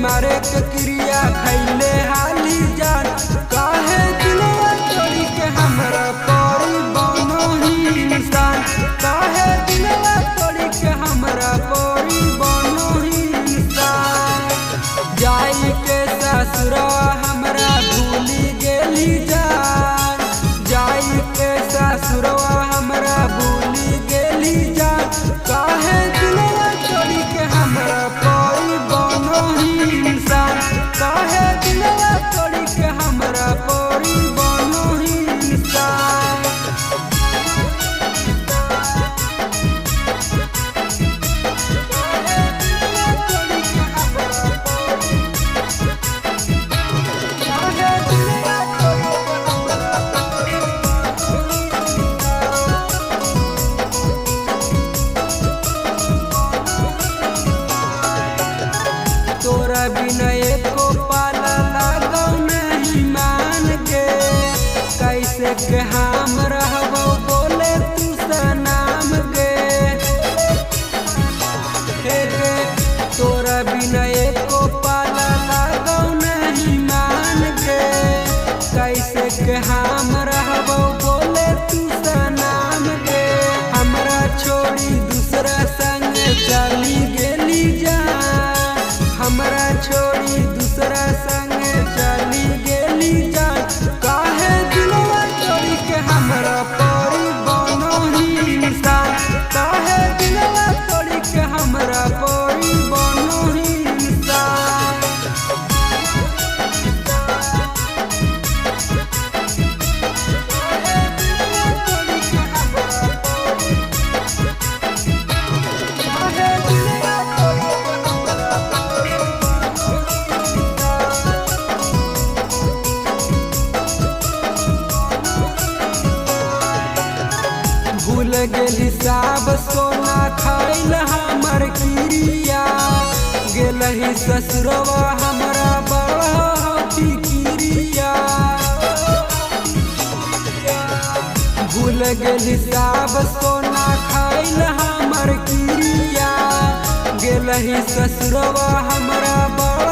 मारे के क्रिया खैले हाली जान। काहे दिलवा तोड़ी के हमरा परी बनो ही इंसान। काहे दिलवा तोड़ी के हमरा परी बनो ही इंसान। जाई के ससुरवा हमरा भूली गेली जान। जाई के ससुरवा हमरा भूली गेली जान। काहे दिलवा तोड़ी के हमरा परी बनो ही इंसान। काहे दिलवा तोड़ी के हमरा परी बनो ही इंसान। तोरा बिना एको पाला लागौ नहीं मान के। कैसे के हम रहबो बोले तू सनाम गे। हे गे तोरा बिना एको पाला लागौ नहीं मान के। कैसे के हम रहबो बोले तू सनाम गे। हमरा छोड़ी दूसरा संग चली गेली जान। हमरा छोड़ी दूसरा संग चली गेली जान। काहे दिलवा तोड़ी के हमरा परी बनो ही इंसान। काहे दिलवा तोड़ी के हमरा परी बनो ही इंसान। भूल गेली सब सोना खाइल हमर क्रिया। गेलही ससुरवा हमरा बड़ा फिक्रिया। भूल गेली सब सोना खाइल हमर क्रिया। गेलही ससुरवा हमरा बड़ा